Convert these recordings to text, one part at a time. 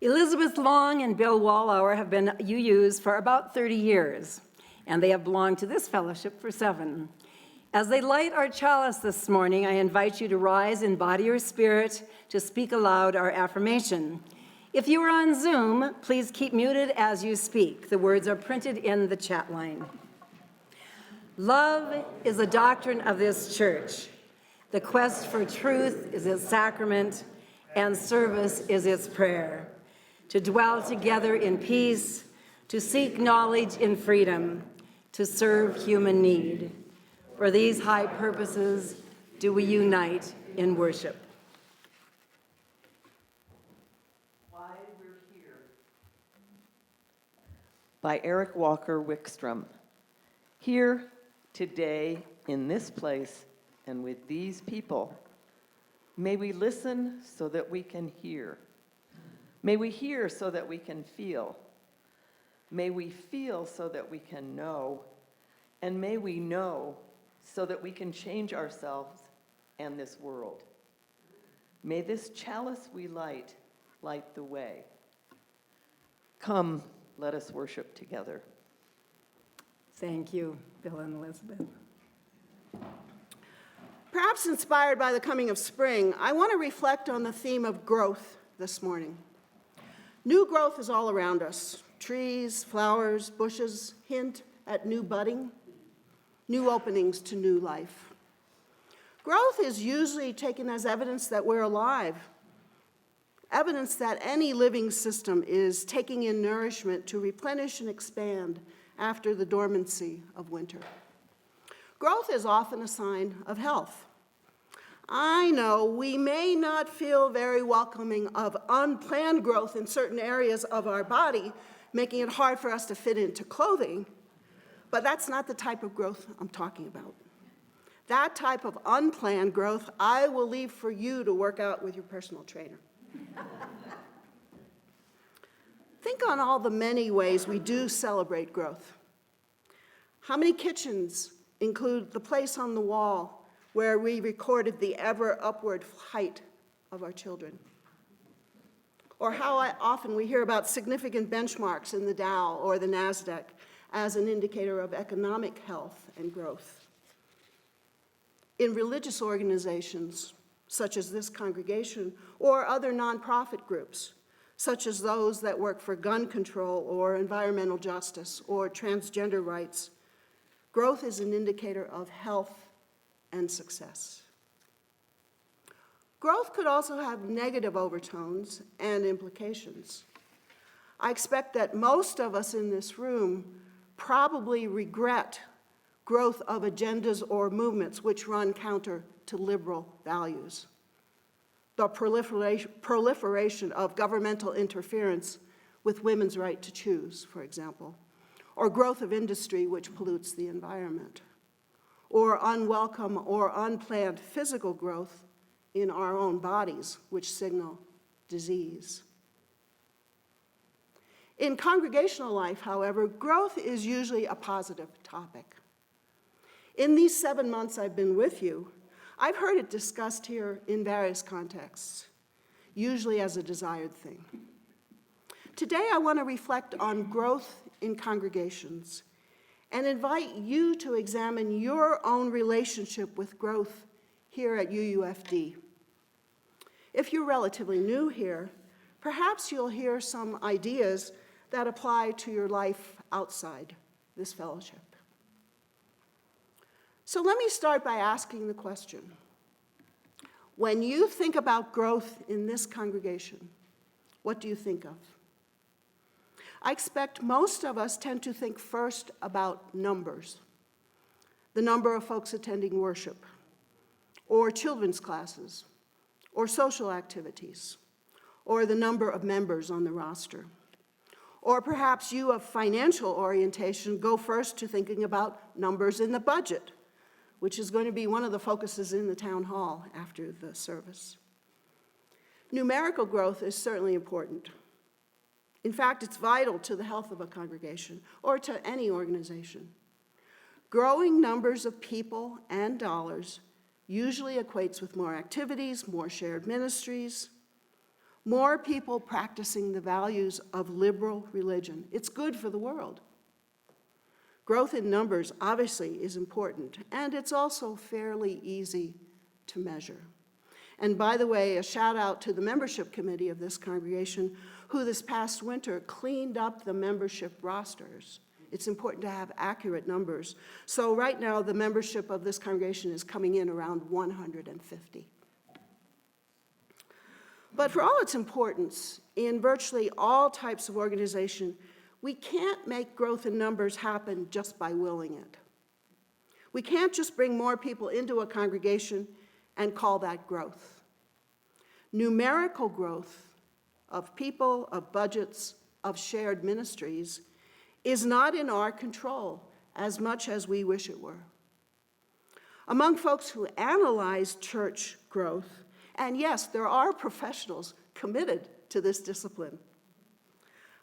Elizabeth Long and Bill Wallauer have been UUs for about 30 years, and they have belonged to this fellowship for 7. As they light our chalice this morning, I invite you to rise in body or spirit to speak aloud our affirmation. If you are on Zoom, please keep muted as you speak. The words are printed in the chat line. Love is the doctrine of this church. The quest for truth is its sacrament, and service is its prayer. To dwell together in peace, to seek knowledge in freedom, to serve human need. For these high purposes do we unite in worship. Why We're Here by Eric Walker Wickstrom. Here, today, in this place, and with these people, may we listen so that we can hear. May we hear so that we can feel. May we feel so that we can know. And may we know so that we can change ourselves and this world. May this chalice we light the way. Come, let us worship together. Thank you, Bill and Elizabeth. Perhaps inspired by the coming of spring, I want to reflect on the theme of growth this morning. New growth is all around us. Trees, flowers, bushes hint at new budding, new openings to new life. Growth is usually taken as evidence that we're alive, evidence that any living system is taking in nourishment to replenish and expand after the dormancy of winter. Growth is often a sign of health. I know we may not feel very welcoming of unplanned growth in certain areas of our body, making it hard for us to fit into clothing, but that's not the type of growth I'm talking about. That type of unplanned growth, I will leave for you to work out with your personal trainer. Think on all the many ways we do celebrate growth. How many kitchens include the place on the wall where we recorded the ever upward height of our children? Or how often we hear about significant benchmarks in the Dow or the NASDAQ as an indicator of economic health and growth. In religious organizations, such as this congregation, or other nonprofit groups, such as those that work for gun control or environmental justice or transgender rights, growth is an indicator of health and success. Growth could also have negative overtones and implications. I expect that most of us in this room probably regret growth of agendas or movements which run counter to liberal values. The proliferation of governmental interference with women's right to choose, for example, or growth of industry which pollutes the environment, or unwelcome or unplanned physical growth in our own bodies, which signal disease. In congregational life, however, growth is usually a positive topic. In these 7 months I've been with you, I've heard it discussed here in various contexts, usually as a desired thing. Today I want to reflect on growth in congregations and invite you to examine your own relationship with growth here at UUFD. If you're relatively new here, perhaps you'll hear some ideas that apply to your life outside this fellowship. So let me start by asking the question, when you think about growth in this congregation, what do you think of? I expect most of us tend to think first about numbers, the number of folks attending worship, or children's classes, or social activities, or the number of members on the roster. Or perhaps you of financial orientation go first to thinking about numbers in the budget, which is going to be one of the focuses in the town hall after the service. Numerical growth is certainly important. In fact, it's vital to the health of a congregation or to any organization. Growing numbers of people and dollars usually equates with more activities, more shared ministries, more people practicing the values of liberal religion. It's good for the world. Growth in numbers obviously is important, and it's also fairly easy to measure. And by the way, a shout out to the membership committee of this congregation, who this past winter cleaned up the membership rosters. It's important to have accurate numbers. So right now, the membership of this congregation is coming in around 150. But for all its importance, in virtually all types of organization, we can't make growth in numbers happen just by willing it. We can't just bring more people into a congregation and call that growth. Numerical growth of people, of budgets, of shared ministries is not in our control as much as we wish it were. Among folks who analyze church growth, and yes, there are professionals committed to this discipline.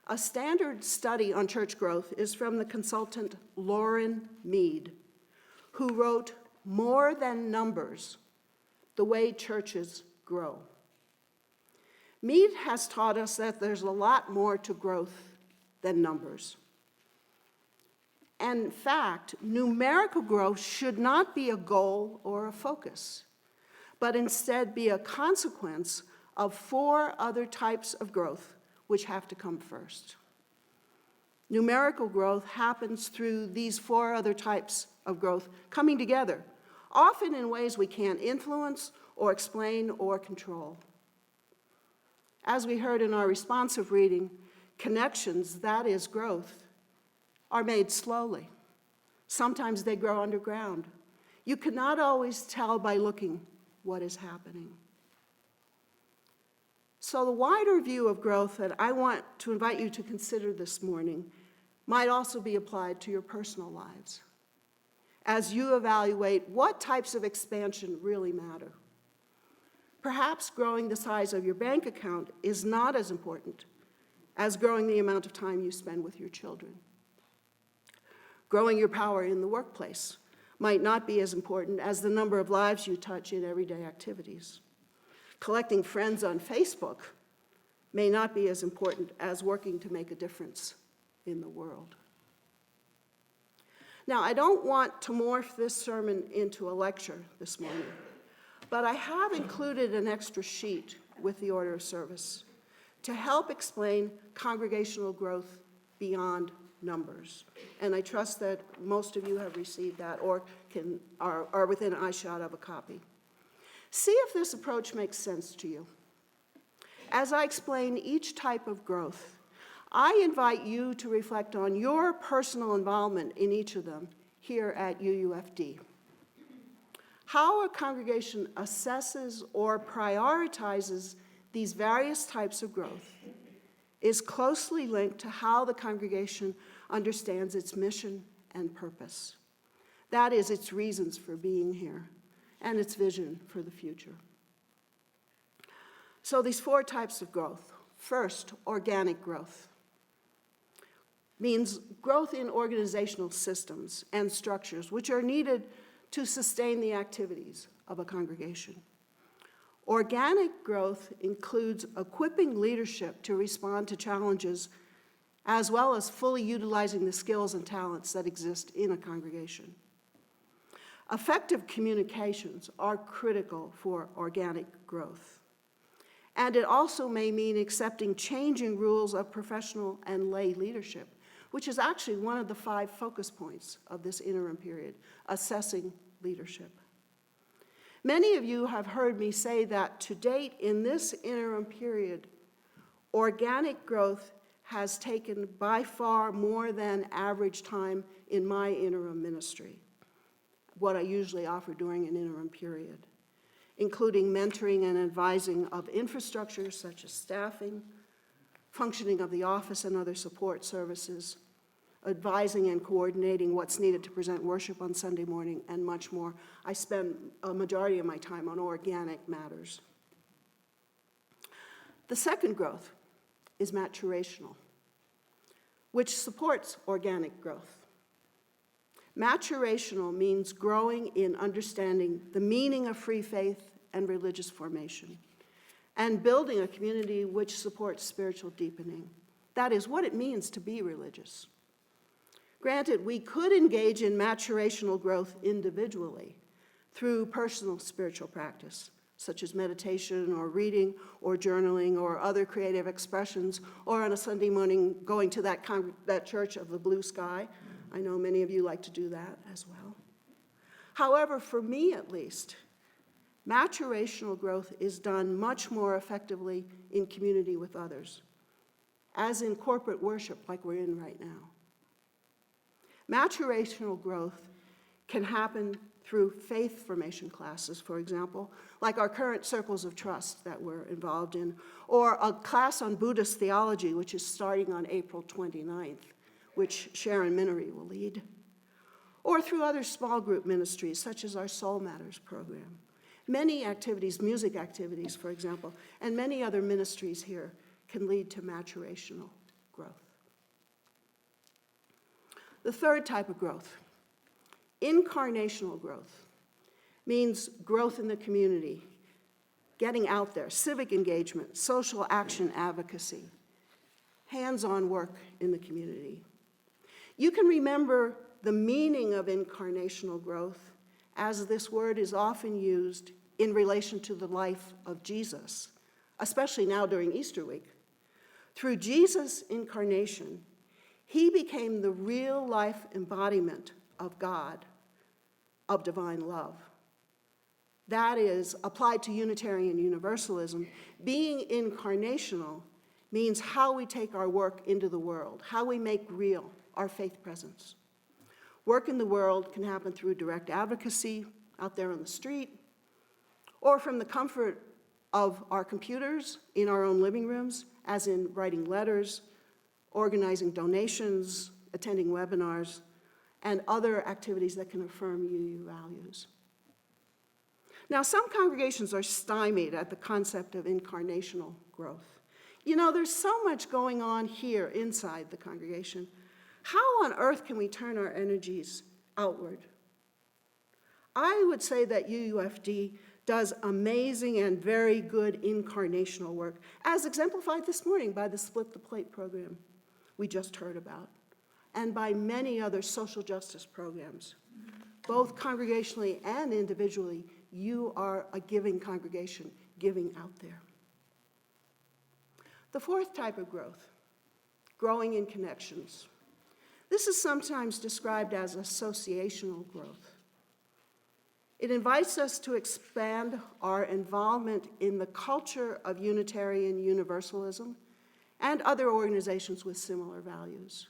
A standard study on church growth is from the consultant Lauren Mead, who wrote More Than Numbers, The Way Churches Grow. Mead has taught us that there's a lot more to growth than numbers. And in fact, numerical growth should not be a goal or a focus, but instead be a consequence of 4 other types of growth which have to come first. Numerical growth happens through these 4 other types of growth coming together, often in ways we can't influence or explain or control. As we heard in our responsive reading, connections, that is growth, are made slowly. Sometimes they grow underground. You cannot always tell by looking what is happening. So the wider view of growth that I want to invite you to consider this morning might also be applied to your personal lives as you evaluate what types of expansion really matter. Perhaps growing the size of your bank account is not as important as growing the amount of time you spend with your children. Growing your power in the workplace might not be as important as the number of lives you touch in everyday activities. Collecting friends on Facebook may not be as important as working to make a difference in the world. Now, I don't want to morph this sermon into a lecture this morning, but I have included an extra sheet with the order of service to help explain congregational growth beyond numbers. And I trust that most of you have received that or are within eyeshot of a copy. See if this approach makes sense to you. As I explain each type of growth, I invite you to reflect on your personal involvement in each of them here at UUFD. How a congregation assesses or prioritizes these various types of growth is closely linked to how the congregation understands its mission and purpose. That is, its reasons for being here and its vision for the future. So these 4 types of growth. First, organic growth means growth in organizational systems and structures which are needed to sustain the activities of a congregation. Organic growth includes equipping leadership to respond to challenges, as well as fully utilizing the skills and talents that exist in a congregation. Effective communications are critical for organic growth. And it also may mean accepting changing rules of professional and lay leadership, which is actually one of the 5 focus points of this interim period, assessing leadership. Many of you have heard me say that to date in this interim period, organic growth has taken by far more than average time in my interim ministry, what I usually offer during an interim period, including mentoring and advising of infrastructure such as staffing, functioning of the office and other support services, advising and coordinating what's needed to present worship on Sunday morning, and much more. I spend a majority of my time on organic matters. The second growth is maturational, which supports organic growth. Maturational means growing in understanding the meaning of free faith and religious formation, and building a community which supports spiritual deepening. That is what it means to be religious. Granted, we could engage in maturational growth individually through personal spiritual practice, such as meditation or reading or journaling or other creative expressions, or on a Sunday morning going to that church of the blue sky. I know many of you like to do that as well. However, for me at least, maturational growth is done much more effectively in community with others, as in corporate worship like we're in right now. Maturational growth can happen through faith formation classes, for example, like our current Circles of Trust that we're involved in, or a class on Buddhist theology, which is starting on April 29th, which Sharon Minery will lead, or through other small group ministries, such as our Soul Matters program. Many activities, music activities, for example, and many other ministries here can lead to maturational growth. The third type of growth, incarnational growth, means growth in the community, getting out there, civic engagement, social action advocacy, hands-on work in the community. You can remember the meaning of incarnational growth as this word is often used in relation to the life of Jesus, especially now during Easter week. Through Jesus' incarnation, he became the real-life embodiment of God, of divine love. That is, applied to Unitarian Universalism, being incarnational means how we take our work into the world, how we make real our faith presence. Work in the world can happen through direct advocacy out there on the street, or from the comfort of our computers in our own living rooms, as in writing letters, organizing donations, attending webinars, and other activities that can affirm UU values. Now, some congregations are stymied at the concept of incarnational growth. You know, there's so much going on here inside the congregation. How on earth can we turn our energies outward? I would say that UUFD does amazing and very good incarnational work, as exemplified this morning by the Split the Plate program we just heard about, and by many other social justice programs. Both congregationally and individually, you are a giving congregation, giving out there. The fourth type of growth, growing in connections. This is sometimes described as associational growth. It invites us to expand our involvement in the culture of Unitarian Universalism and other organizations with similar values.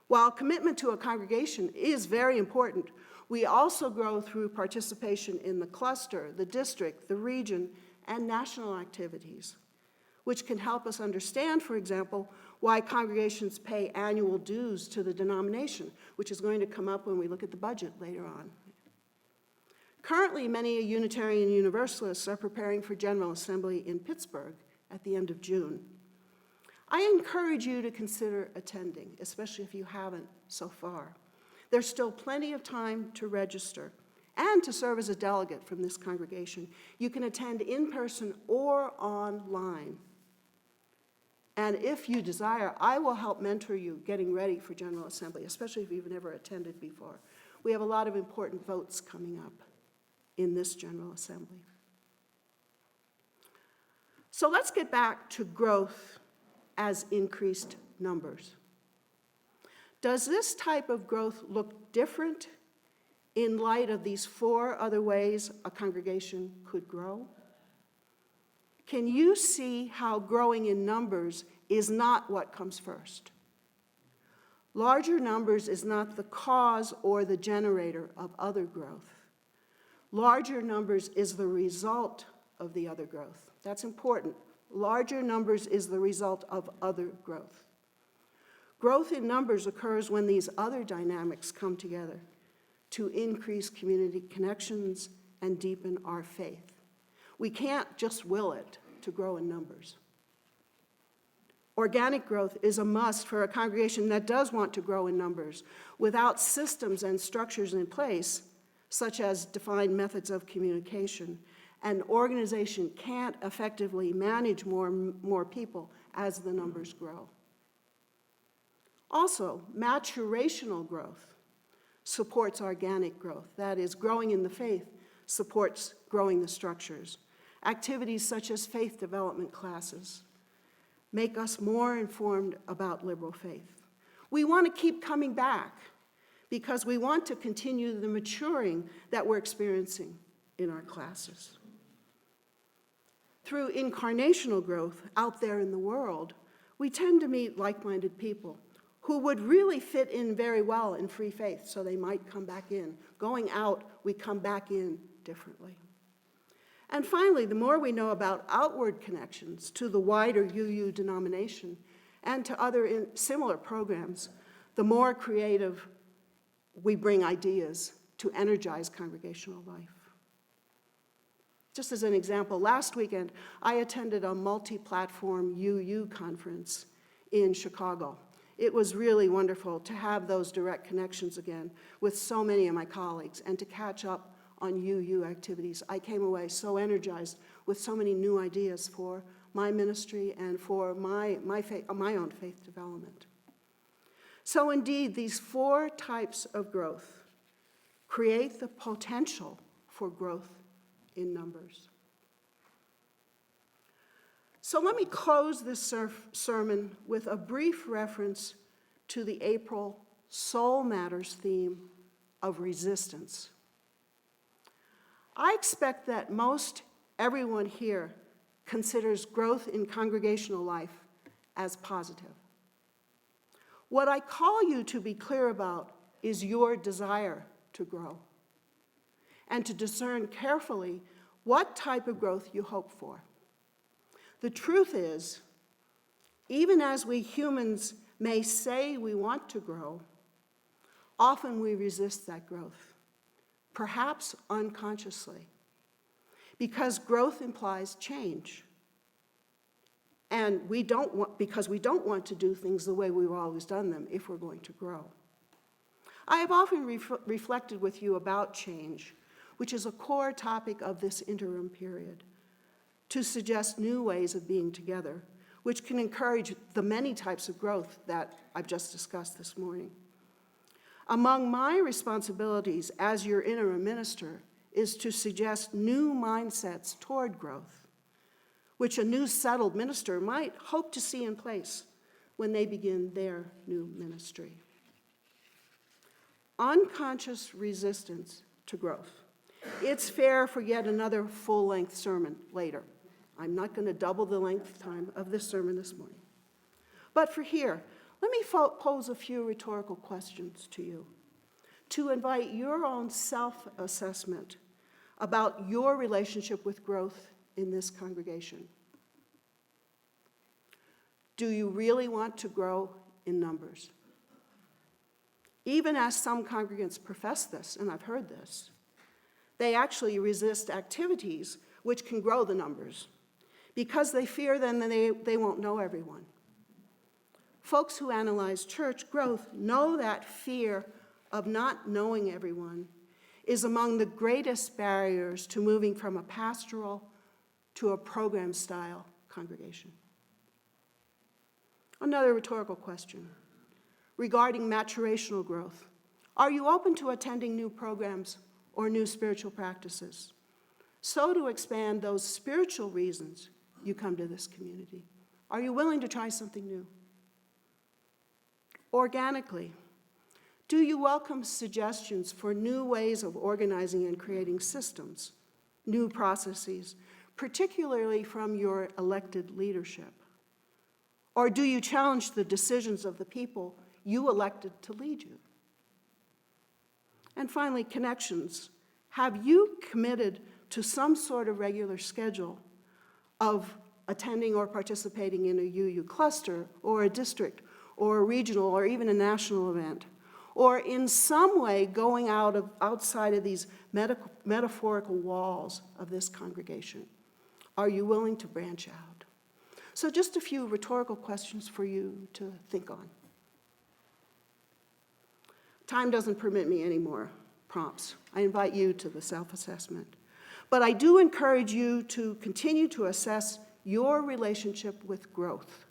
While commitment to a congregation is very important, we also grow through participation in the cluster, the district, the region, and national activities, which can help us understand, for example, why congregations pay annual dues to the denomination, which is going to come up when we look at the budget later on. Currently, many Unitarian Universalists are preparing for General Assembly in Pittsburgh at the end of June. I encourage you to consider attending, especially if you haven't so far. There's still plenty of time to register and to serve as a delegate from this congregation. You can attend in person or online. And if you desire, I will help mentor you getting ready for General Assembly, especially if you've never attended before. We have a lot of important votes coming up in this General Assembly. So let's get back to growth as increased numbers. Does this type of growth look different in light of these four other ways a congregation could grow? Can you see how growing in numbers is not what comes first? Larger numbers is not the cause or the generator of other growth. Larger numbers is the result of the other growth. That's important. Larger numbers is the result of other growth. Growth in numbers occurs when these other dynamics come together to increase community connections and deepen our faith. We can't just will it to grow in numbers. Organic growth is a must for a congregation that does want to grow in numbers. Without systems and structures in place, such as defined methods of communication An organization can't effectively manage more people as the numbers grow. Also, maturational growth supports organic growth. That is, growing in the faith supports growing the structures. Activities such as faith development classes make us more informed about liberal faith. We want to keep coming back because we want to continue the maturing that we're experiencing in our classes. Through incarnational growth out there in the world, we tend to meet like-minded people who would really fit in very well in free faith, so they might come back in. Going out, we come back in differently. And finally, the more we know about outward connections to the wider UU denomination and to other similar programs, the more creative we bring ideas to energize congregational life. Just as an example, last weekend, I attended a multi-platform UU conference in Chicago. It was really wonderful to have those direct connections again with so many of my colleagues and to catch up on UU activities. I came away so energized with so many new ideas for my ministry and for my own faith development. So indeed, these 4 types of growth create the potential for growth in numbers. So let me close this sermon with a brief reference to the April Soul Matters theme of resistance. I expect that most everyone here considers growth in congregational life as positive. What I call you to be clear about is your desire to grow and to discern carefully what type of growth you hope for. The truth is, even as we humans may say we want to grow, often we resist that growth, perhaps unconsciously, because growth implies change. And because we don't want to do things the way we've always done them if we're going to grow. I have often reflected with you about change, which is a core topic of this interim period, to suggest new ways of being together, which can encourage the many types of growth that I've just discussed this morning. Among my responsibilities as your interim minister is to suggest new mindsets toward growth, which a new settled minister might hope to see in place when they begin their new ministry. Unconscious resistance to growth. It's fair for yet another full-length sermon later. I'm not going to double the length time of this sermon this morning. But for here, let me pose a few rhetorical questions to you to invite your own self-assessment about your relationship with growth in this congregation. Do you really want to grow in numbers? Even as some congregants profess this, and I've heard this, they actually resist activities which can grow the numbers because they fear then that they won't know everyone. Folks who analyze church growth know that fear of not knowing everyone is among the greatest barriers to moving from a pastoral to a program-style congregation. Another rhetorical question regarding maturational growth. Are you open to attending new programs or new spiritual practices, so to expand those spiritual reasons you come to this community? Are you willing to try something new? Organically, do you welcome suggestions for new ways of organizing and creating systems, new processes, particularly from your elected leadership? Or do you challenge the decisions of the people you elected to lead you? And finally, connections. Have you committed to some sort of regular schedule of attending or participating in a UU cluster or a district or a regional or even a national event? Or in some way going outside of these metaphorical walls of this congregation? Are you willing to branch out? So just a few rhetorical questions for you to think on. Time doesn't permit me any more prompts. I invite you to the self-assessment. But I do encourage you to continue to assess your relationship with growth.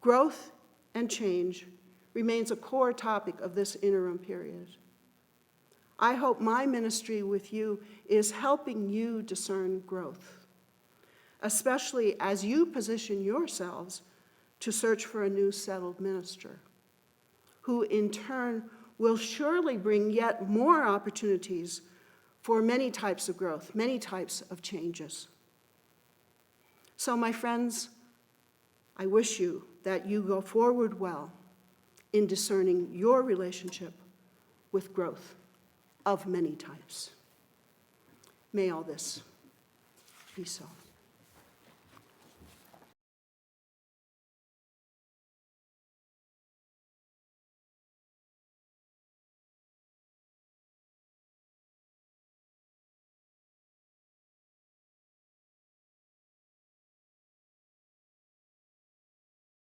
Growth and change remains a core topic of this interim period. I hope my ministry with you is helping you discern growth, especially as you position yourselves to search for a new settled minister, who in turn will surely bring yet more opportunities for many types of growth, many types of changes. So, my friends, I wish you that you go forward well in discerning your relationship with growth of many types. May all this be so.